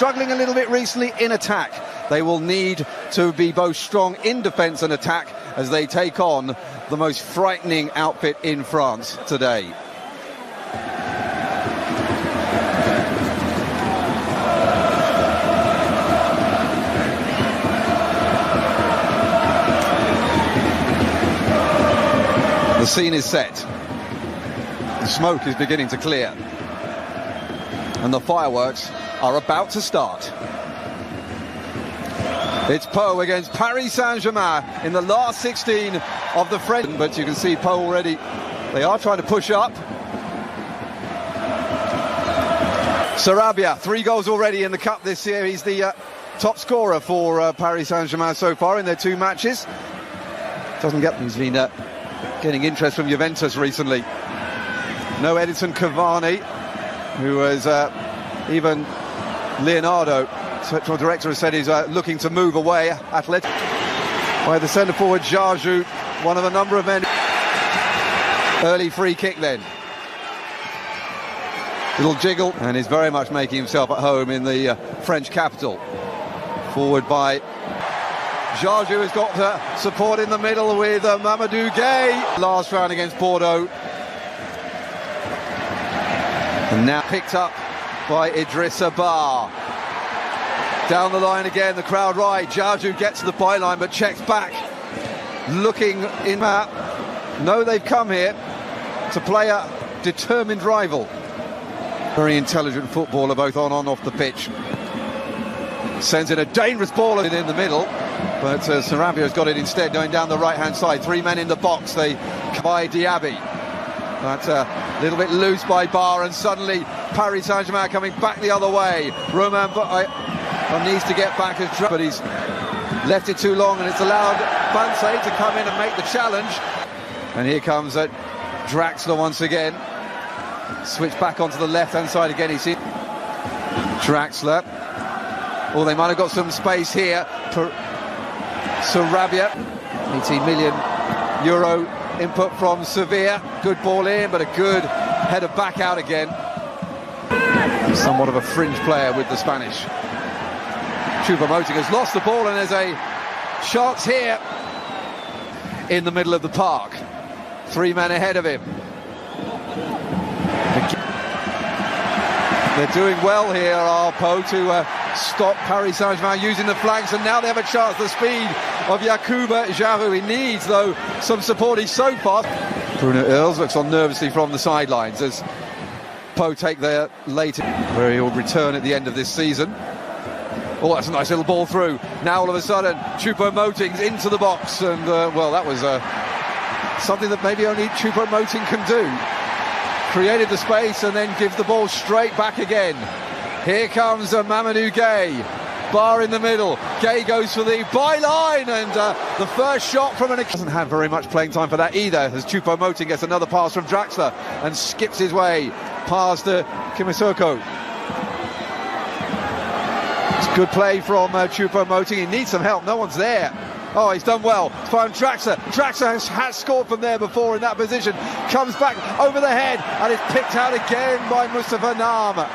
struggling a little bit recently in attack. They will need to be both strong in defence and attack as they take on the most frightening outfit in France today. The scene is set. The smoke is beginning to clear. And the fireworks are about to start. It's PAU against Paris Saint-Germain in the last 16 of the French. But you can see PAU already, they are trying to push up. Sarabia, 3 goals already in the cup this year. He's the top scorer for Paris Saint-Germain so far in their 2 matches. Doesn't get them. He's been getting interest from Juventus recently. No Edinson Cavani, who was even Leonardo, central director, has said he's looking to move away. Athletic by the centre forward Jarju, one of a number of men. Early free kick then. Little jiggle, and he's very much making himself at home in the French capital. Forward by Jarju, has got support in the middle with Mamadou Gueye. Last round against Bordeaux. And now picked up by Idrissa Ba. Down the line again, the crowd right. Jarju gets to the byline but checks back. Looking in that. No, they've come here to play a determined rival. Very intelligent footballer, both on and off the pitch. Sends in a dangerous ball in the middle. But Sarabia has got it instead, going down the right-hand side. 3 men in the box. They by Diaby. But a little bit loose by Barr, and suddenly Paris Saint-Germain coming back the other way. Romain needs to get back, but he's left it too long, and it's allowed Banse to come in and make the challenge. And here comes Draxler once again. Switch back onto the left-hand side again. He's Draxler. Oh, they might have got some space here. Sarabia, 18 million euro input from Sevilla. Good ball in, but a good header back out again. Somewhat of a fringe player with the Spanish. Choupo-Moting has lost the ball, and there's a chance here in the middle of the park. 3 men ahead of him. They're doing well here, PAU, to stop Paris Saint-Germain using the flanks, and now they have a chance. The speed of Yacouba Jarou. He needs, though, some support. He's so fast. Bruno Earls looks on nervously from the sidelines as PAU take their late, where he'll return at the end of this season. Oh, that's a nice little ball through. Now all of a sudden, Choupo-Moting's into the box, and well, that was something that maybe only Choupo-Moting can do. Created the space and then give the ball straight back again. Here comes Mamadou Gueye. Barr in the middle. Gueye goes for the byline, and the first shot from an... Doesn't have very much playing time for that either, as Choupo-Moting gets another pass from Draxler and skips his way past Kimisoko. It's good play from Choupo-Moting. He needs some help. No one's there. Oh, he's done well. It's found Draxler. Draxler has scored from there before in that position. Comes back over the head, and it's picked out again by Moustapha Nam.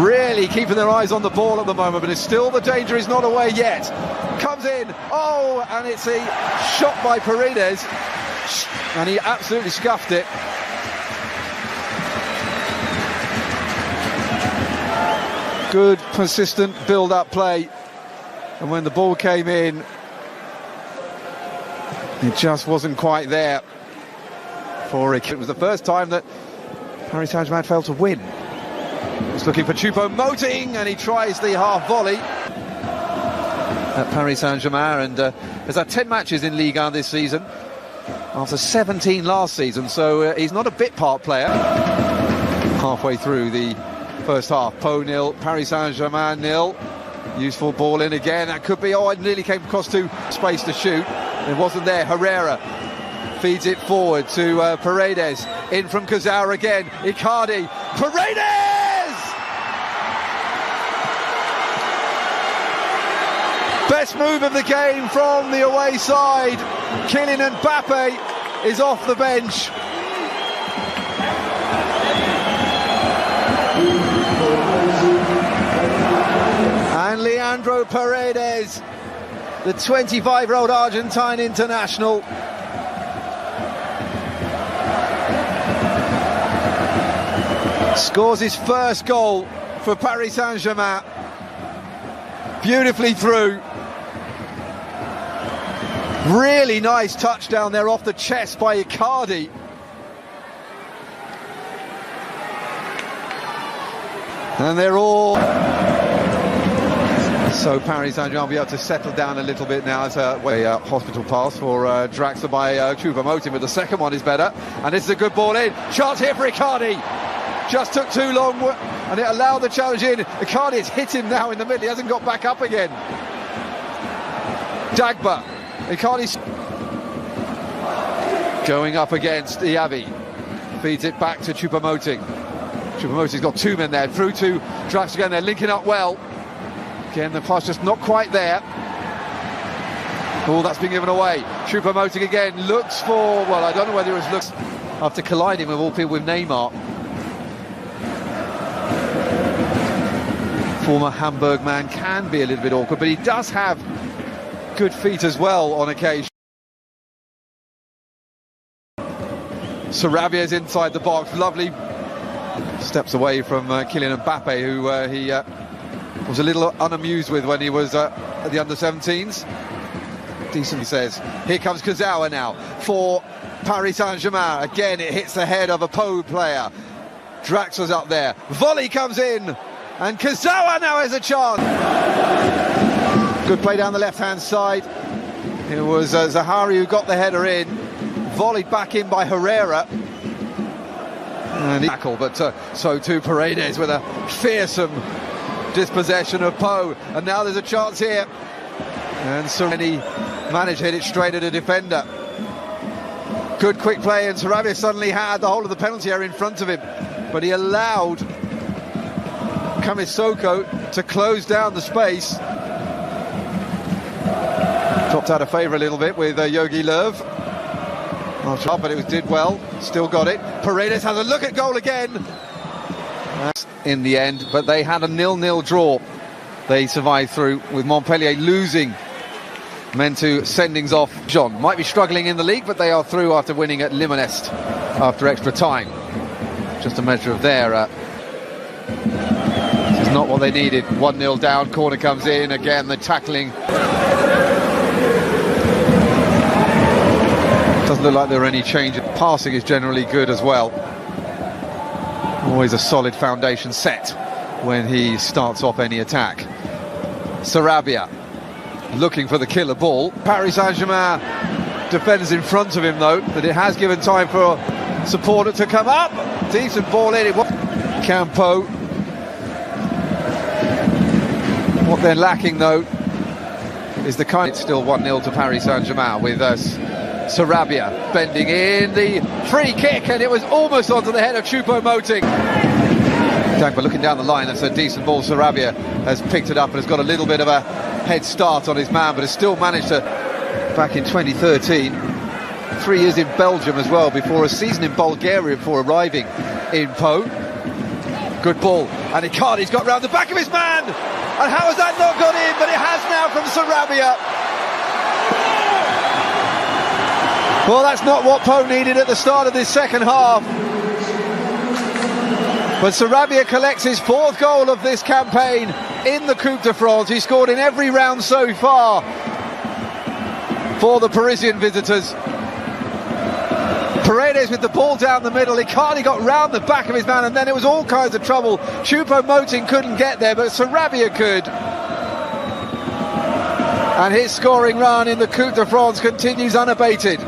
Really keeping their eyes on the ball at the moment, but it's still, the danger is not away yet. Comes in. Oh, and it's a shot by Paredes, and he absolutely scuffed it. Good, persistent build-up play. And when the ball came in, it just wasn't quite there for it. It was the first time that Paris Saint-Germain failed to win. He's looking for Choupo-Moting, and he tries the half volley at Paris Saint-Germain, and has had 10 matches in Ligue 1 this season after 17 last season, so he's not a bit part player. Halfway through the first half, PAU 0, Paris Saint-Germain 0. Useful ball in again. That could be, oh, it nearly came across to space to shoot. It wasn't there. Herrera feeds it forward to Paredes. In from Cazorla again. Icardi. Paredes! Best move of the game from the away side. Kylian Mbappe is off the bench. And Leandro Paredes, the 25-year-old Argentine international, scores his first goal for Paris Saint-Germain. Beautifully through. Really nice touchdown there off the chest by Icardi. And they're all... So Paris Saint-Germain will be able to settle down a little bit now as a hospital pass for Draxler by Choupo-Moting, but the second one is better. And this is a good ball in. Chance here for Icardi. Just took too long and it allowed the challenge in. Icardi has hit him now in the middle. He hasn't got back up again. Dagba. Icardi going up against Diaby. Feeds it back to Choupo-Moting. Choupo-Moting's got two men there. Through to Draxler again. They're linking up well. Again, the pass just not quite there. Ball that's been given away. Choupo-Moting again looks for... Well, I don't know whether it was looks... After colliding with all people with Neymar. Former Hamburg man can be a little bit awkward, but he does have good feet as well on occasion. Sarabia's inside the box, lovely steps away from Kylian Mbappe, who he was a little unamused with when he was at the under-17s. Decent, he says. Here comes Kurzawa now for Paris Saint-Germain. Again, it hits the head of a PAU player. Draxler's up there. Volley comes in, and Kurzawa now has a chance. Good play down the left-hand side. It was Zahari who got the header in. Volleyed back in by Herrera. And tackle, but so too Paredes with a fearsome dispossession of PAU. And now there's a chance here. And Sereni managed to hit it straight at a defender. Good quick play, and Sarabia suddenly had the whole of the penalty area in front of him. But he allowed Kamisoko to close down the space. Dropped out of favour a little bit with Yogi Löw. But it did well, still got it. Paredes has a look at goal again. In the end, but they had a 0-0 draw. They survived through with Montpellier losing. Meant to sendings off. John might be struggling in the league, but they are through after winning at Limonest after extra time. Just a measure of their... This is not what they needed. 1-0 down, corner comes in, again the tackling. Doesn't look like there are any changes. Passing is generally good as well. Always a solid foundation set when he starts off any attack. Sarabia looking for the killer ball. Paris Saint-Germain defends in front of him though, but it has given time for a supporter to come up. Decent ball in. It was Campo. What they're lacking though is the kind. It's still 1-0 to Paris Saint-Germain with Sarabia bending in the free kick, and it was almost onto the head of Choupo-Moting. Dagba looking down the line. That's a decent ball. Sarabia has picked it up and has got a little bit of a head start on his man, but has still managed to, back in 2013, 3 years in Belgium as well, before a season in Bulgaria before arriving in PAU. Good ball, and Icardi's got round the back of his man, and how has that not got in? But it has now from Sarabia. Well, that's not what PAU needed at the start of this second half. But Sarabia collects his 4th goal of this campaign in the Coupe de France. He scored in every round so far for the Parisian visitors. Paredes with the ball down the middle. Icardi got round the back of his man, and then it was all kinds of trouble. Choupo-Moting couldn't get there, but Sarabia could. And his scoring run in the Coupe de France continues unabated.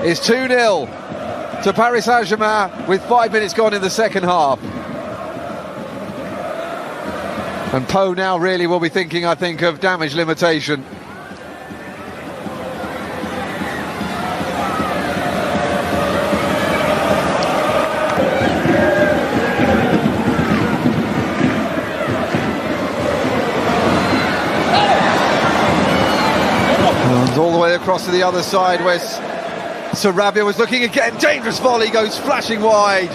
It's 2-0 to Paris Saint-Germain with 5 minutes gone in the second half. And PAU now really will be thinking, I think, of damage limitation. And all the way across to the other side where Sarabia was looking again. Dangerous volley goes flashing wide.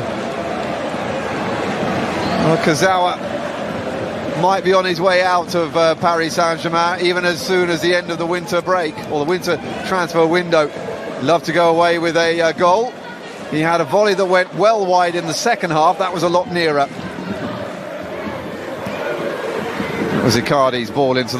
Well, Kazawa might be on his way out of Paris Saint-Germain even as soon as the end of the winter break, or the winter transfer window. Love to go away with a goal. He had a volley that went well wide in the second half. That was a lot nearer. It was Icardi's ball into